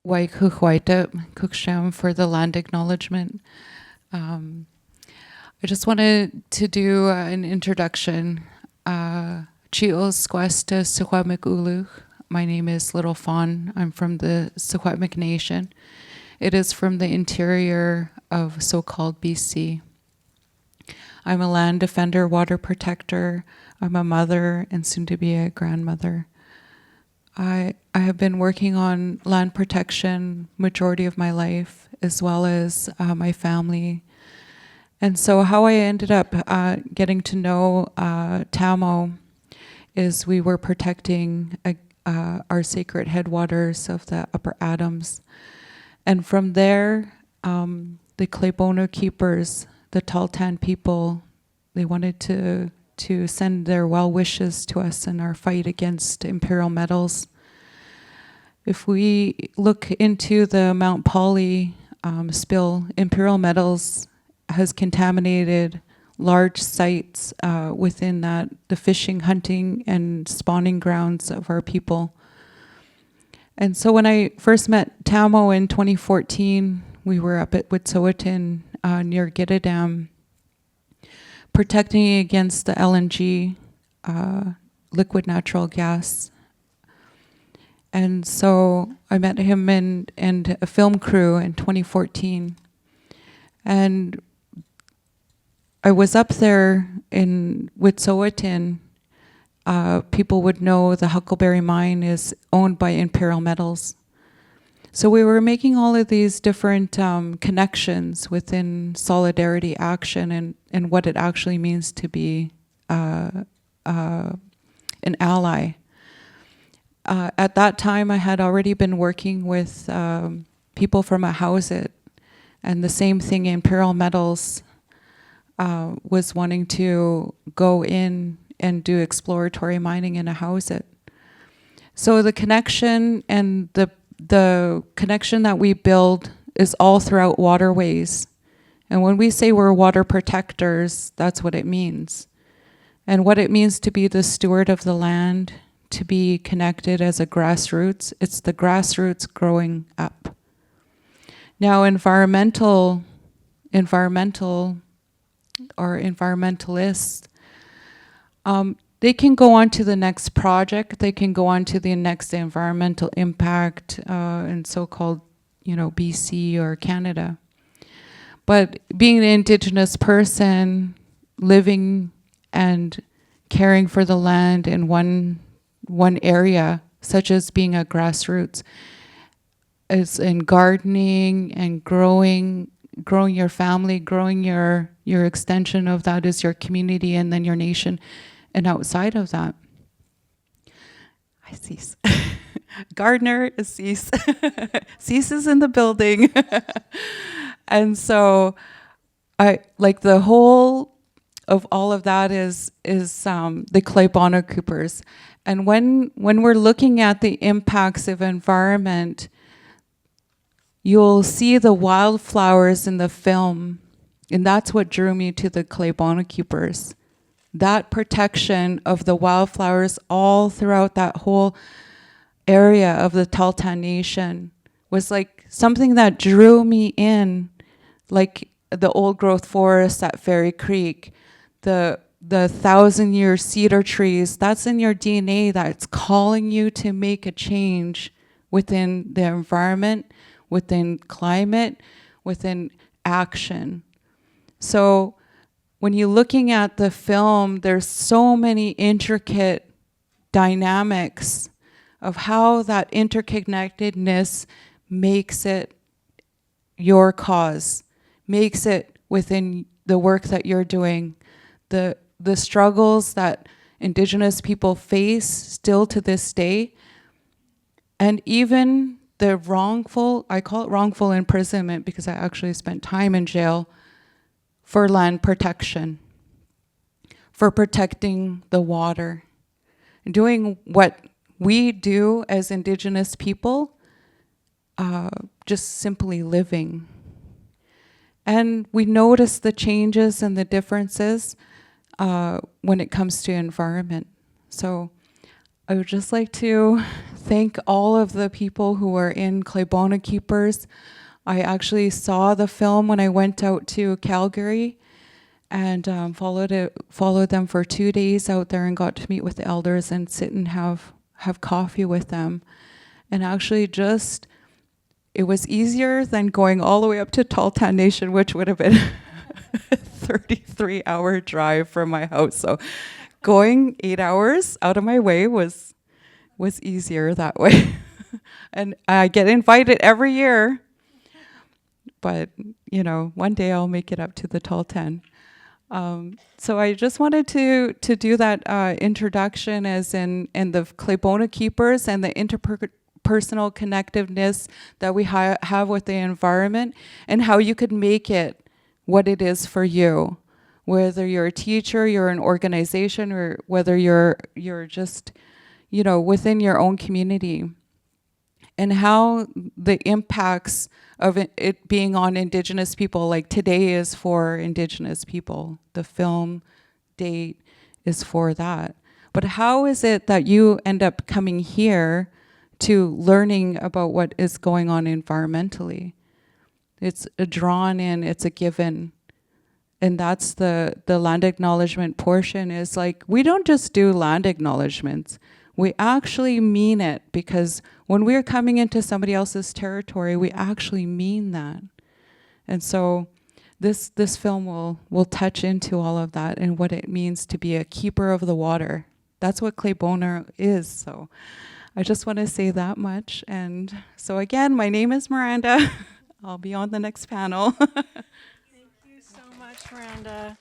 Kukshem for the land acknowledgement. I just wanted to do an introduction. Chi'os Squesta Secwepemc Uluch. My name is Little Fawn. I'm from the Secwepemc Nation. It is from the interior of so-called BC. I'm a land defender, water protector. I'm a mother and soon to be a grandmother. I have been working on land protection majority of my life, as well as my family. And so how I ended up getting to know Tamo is we were protecting our sacred headwaters of the Upper Adams. And from there, the Klabona Keepers, the Tahltan people, they wanted to send their well wishes to us in our fight against imperial metals. If we look into the Mount Poly spill, imperial metals has contaminated large sites within that, the fishing, hunting, and spawning grounds of our people. And so when I first met Tamo in 2014, we were up at Wet'suwet'en near Gittadam, protecting against the LNG, liquid natural gas. And so I met him and a film crew in 2014. And I was up there in Wet'suwet'en. People would know the Huckleberry Mine is owned by Imperial Metals. So we were making all of these different connections within solidarity action and what it actually means to be an ally. At that time, I had already been working with people from a Howsit, and the same thing, Imperial Metals was wanting to go in and do exploratory mining in a Howsit. So the connection and the connection that we build is all throughout waterways. And when we say we're water protectors, that's what it means. And what it means to be the steward of the land, to be connected as a grassroots, it's the grassroots growing up. Now environmental or environmentalists, they can go on to the next project, they can go on to the next environmental impact in so-called, BC or Canada. But being an Indigenous person, living and caring for the land in one area, such as being a grassroots, is in gardening and growing your family, growing your extension of that is your community and then your nation, and outside of that. I cease. Gardner is cease. Cease is in the building. And so I like the whole of all of that is the Klabona Keepers. And when we're looking at the impacts of environment, you'll see the wildflowers in the film, and that's what drew me to the Klabona Keepers. That protection of the wildflowers all throughout that whole area of the Tahltan Nation was like something that drew me in, like the old growth forest at Fairy Creek, the 1,000-year cedar trees, that's in your DNA, that's calling you to make a change within the environment, within climate, within action. So when you're looking at the film, there's so many intricate dynamics of how that interconnectedness makes it your cause, makes it within the work that you're doing, the struggles that Indigenous people face still to this day, and even the wrongful, I call it wrongful imprisonment because I actually spent time in jail for land protection, for protecting the water, doing what we do as Indigenous people, just simply living. And we notice the changes and the differences when it comes to environment. So I would just like to thank all of the people who were in Klabona Keepers. I actually saw the film when I went out to Calgary, and followed them for 2 days out there and got to meet with the elders and sit and have coffee with them. And actually it was easier than going all the way up to Tahltan Nation, which would have been a 33-hour drive from my house. So going 8 hours out of my way was easier that way. And I get invited every year, but one day I'll make it up to the Tahltan. So I just wanted to do that introduction as in the Klabona Keepers and the interpersonal connectiveness that we have with the environment, and how you could make it what it is for you, whether you're a teacher, you're an organization, or whether you're just within your own community, and how the impacts of it being on Indigenous people, like today is for Indigenous people. The film date is for that. But how is it that you end up coming here to learning about what is going on environmentally? It's a drawn in, it's a given. And that's the land acknowledgement portion, is like, we don't just do land acknowledgements. We actually mean it, because when we're coming into somebody else's territory, we actually mean that. And so this film will touch into all of that and what it means to be a keeper of the water. That's what Klabona is. So I just want to say that much. And so again, my name is Miranda. I'll be on the next panel. Thank you so much, Miranda.